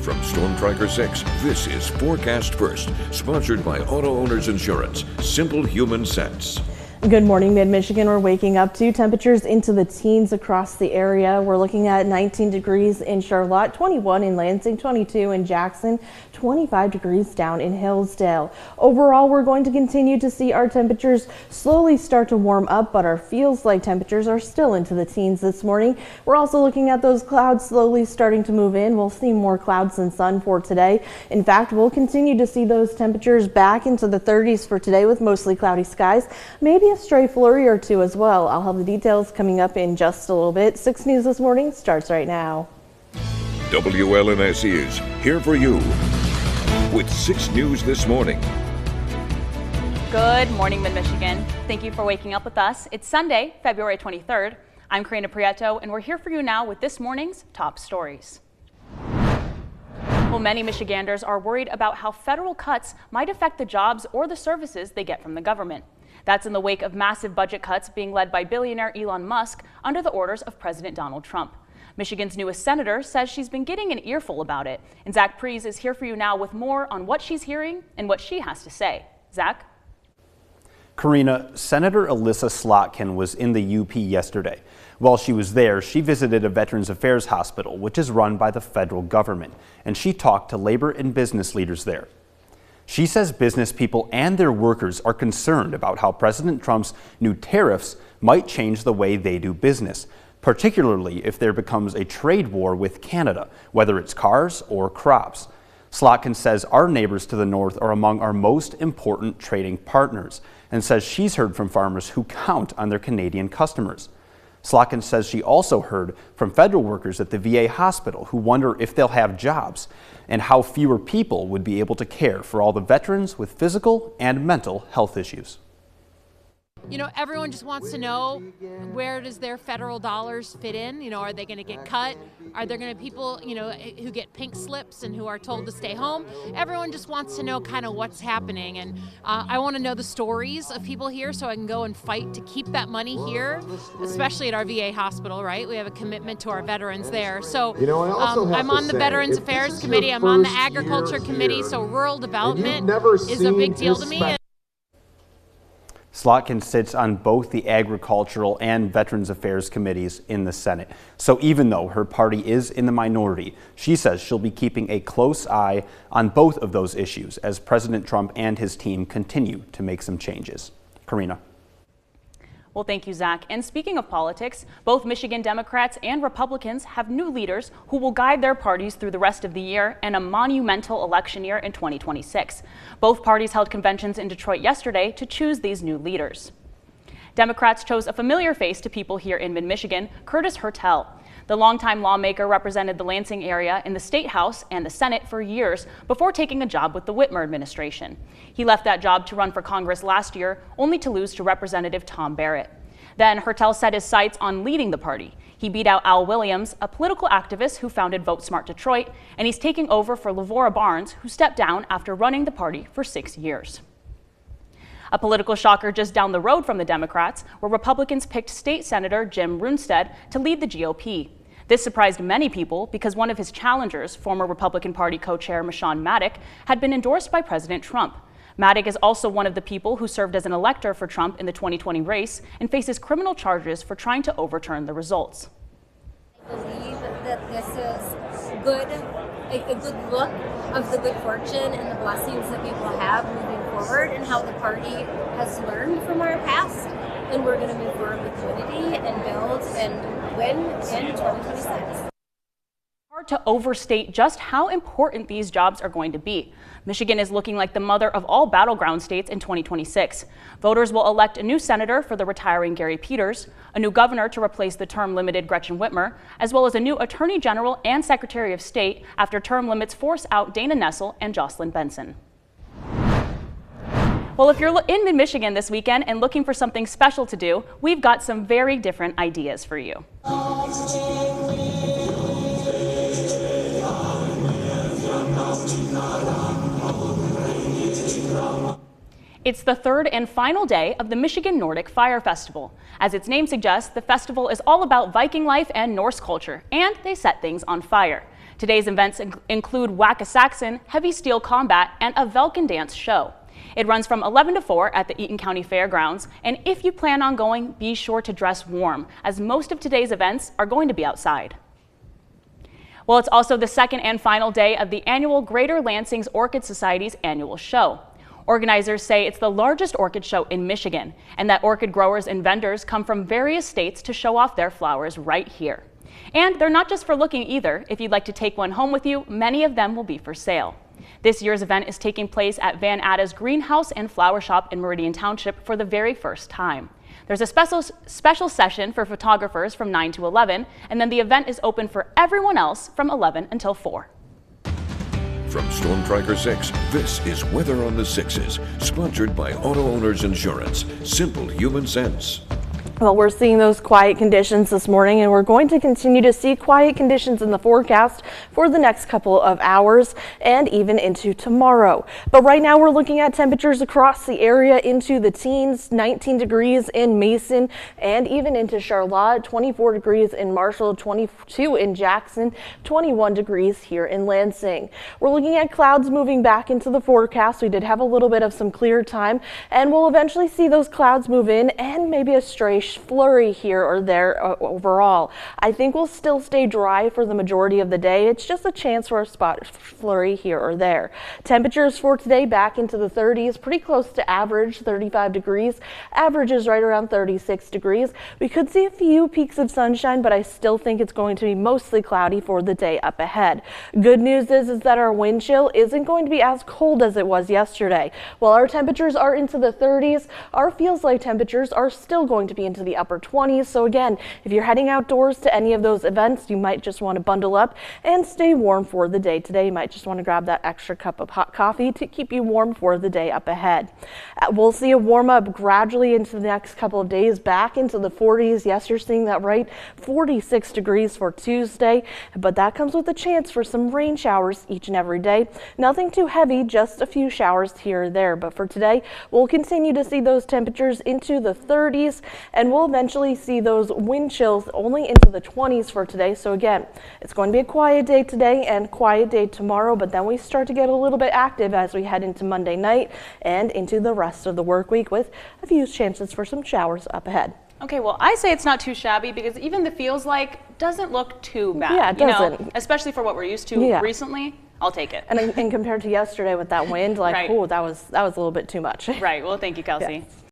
From Storm Tracker 6, this is Forecast First, sponsored by Auto Owners Insurance. Simple human sense. Good morning, Mid-Michigan. We're waking up to temperatures into the teens across the area. We're looking at 19 degrees in Charlotte, 21 in Lansing, 22 in Jackson, 25 degrees down in Hillsdale. Overall, we're going to continue to see our temperatures slowly start to warm up, but our feels like temperatures are still into the teens this morning. We're also looking at those clouds slowly starting to move in. We'll see more clouds than sun for today. In fact, we'll continue to see those temperatures back into the 30s for today with mostly cloudy skies. Maybe a stray flurry or two as well. I'll have the details coming up in just a little bit. 6 News This Morning starts right now. WLNS is here for you with 6 News This Morning. Good morning, Mid-Michigan. Thank you for waking up with us. It's Sunday, February 23rd. I'm Karina Prieto, and we're here for you now with this morning's top stories. Well, many Michiganders are worried about how federal cuts might affect the jobs or the services they get from the government. That's in the wake of massive budget cuts being led by billionaire Elon Musk under the orders of President Donald Trump. Michigan's newest senator says she's been getting an earful about it. And Zach Prees is here for you now with more on what she's hearing and what she has to say. Zach? Karina, Senator Elissa Slotkin was in the UP yesterday. While she was there, she visited a Veterans Affairs hospital, which is run by the federal government, and she talked to labor and business leaders there. She says business people and their workers are concerned about how President Trump's new tariffs might change the way they do business, particularly if there becomes a trade war with Canada, whether it's cars or crops. Slotkin says our neighbors to the north are among our most important trading partners and says she's heard from farmers who count on their Canadian customers. Slotkin says she also heard from federal workers at the VA hospital who wonder if they'll have jobs and how fewer people would be able to care for all the veterans with physical and mental health issues. You know, everyone just wants to know, where does their federal dollars fit in? You know, are they going to get cut? Are there going to be people, you know, who get pink slips and who are told to stay home? Everyone just wants to know kind of what's happening. And I want to know the stories of people here so I can go and fight to keep that money here, especially at our VA hospispittal, right? We have a commitment to our veterans there. So I'm on the Veterans Affairs Committee. I'm on the Agriculture Committee. So rural development is a big deal to me. Slotkin sits on both the Agricultural and Veterans Affairs committees in the Senate. So even though her party is in the minority, she says she'll be keeping a close eye on both of those issues as President Trump and his team continue to make some changes. Karina. Well, thank you, Zach. And speaking of politics, both Michigan Democrats and Republicans have new leaders who will guide their parties through the rest of the year and a monumental election year in 2026. Both parties held conventions in Detroit yesterday to choose these new leaders. Democrats chose a familiar face to people here in mid-Michigan, Curtis Hertel. The longtime lawmaker represented the Lansing area in the State House and the Senate for years before taking a job with the Whitmer administration. He left that job to run for Congress last year, only to lose to Representative Tom Barrett. Then Hertel set his sights on leading the party. He beat out Al Williams, a political activist who founded Vote Smart Detroit, and he's taking over for Lavora Barnes, who stepped down after running the party for 6 years. A political shocker just down the road from the Democrats, where Republicans picked State Senator Jim Runestad to lead the GOP. This surprised many people because one of his challengers, former Republican Party co-chair Meshawn Maddock, had been endorsed by President Trump. Maddock is also one of the people who served as an elector for Trump in the 2020 race and faces criminal charges for trying to overturn the results. I believe that this is a good look of the good fortune and the blessings that we will have moving forward and how the party has learned from our past. And we're going to move forward with unity and build and win in 2026. Hard to overstate just how important these jobs are going to be. Michigan is looking like the mother of all battleground states in 2026. Voters will elect a new senator for the retiring Gary Peters, a new governor to replace the term-limited Gretchen Whitmer, as well as a new attorney general and secretary of state after term limits force out Dana Nessel and Jocelyn Benson. Well, if you're in mid-Michigan this weekend and looking for something special to do, we've got some very different ideas for you. It's the third and final day of the Michigan Nordic Fire Festival. As its name suggests, the festival is all about Viking life and Norse culture, and they set things on fire. Today's events include Whack-A-Saxon, Heavy Steel Combat, and a Velkin Dance show. It runs from 11 to 4 at the Eaton County Fairgrounds, and if you plan on going, be sure to dress warm, as most of today's events are going to be outside. Well, it's also the second and final day of the annual Greater Lansing's Orchid Society's annual show. Organizers say it's the largest orchid show in Michigan, and that orchid growers and vendors come from various states to show off their flowers right here. And they're not just for looking either. If you'd like to take one home with you, many of them will be for sale. This year's event is taking place at Van Atta's Greenhouse and Flower Shop in Meridian Township for the very first time. There's a special session for photographers from 9 to 11, and then the event is open for everyone else from 11 until 4. From Storm Tracker 6, this is Weather on the Sixes, sponsored by Auto Owners Insurance. Simple human sense. Well, we're seeing those quiet conditions this morning, and we're going to continue to see quiet conditions in the forecast for the next couple of hours and even into tomorrow. But right now we're looking at temperatures across the area into the teens, 19 degrees in Mason and even into Charlotte, 24 degrees in Marshall, 22 in Jackson, 21 degrees here in Lansing. We're looking at clouds moving back into the forecast. We did have a little bit of some clear time, and we'll eventually see those clouds move in and maybe a stray flurry here or there overall. I think we'll still stay dry for the majority of the day. It's just a chance for a spot flurry here or there. Temperatures for today back into the 30s, pretty close to average, 35 degrees. Average is right around 36 degrees. We could see a few peaks of sunshine, but I still think it's going to be mostly cloudy for the day up ahead. Good news is that our wind chill isn't going to be as cold as it was yesterday. While our temperatures are into the 30s, our feels like temperatures are still going to be into the upper 20s. So again, if you're heading outdoors to any of those events, you might just want to bundle up and stay warm for the day today. You might just want to grab that extra cup of hot coffee to keep you warm for the day up ahead. We'll see a warm up gradually into the next couple of days, back into the 40s. Yes, you're seeing that right. 46 degrees for Tuesday, but that comes with a chance for some rain showers each and every day. Nothing too heavy, just a few showers here or there. But for today, we'll continue to see those temperatures into the 30s, and we'll eventually see those wind chills only into the 20s for today. So again, it's going to be a quiet day today and quiet day tomorrow, but then we start to get a little bit active as we head into Monday night and into the rest of the work week with a few chances for some showers up ahead. Okay, well, I say it's not too shabby because even the feels like doesn't look too bad. Yeah, it doesn't. You know, especially for what we're used to recently. I'll take it. And compared to yesterday with that wind, like, right. Oh, that was a little bit too much. Right. Well, thank you, Kelsey. Yeah.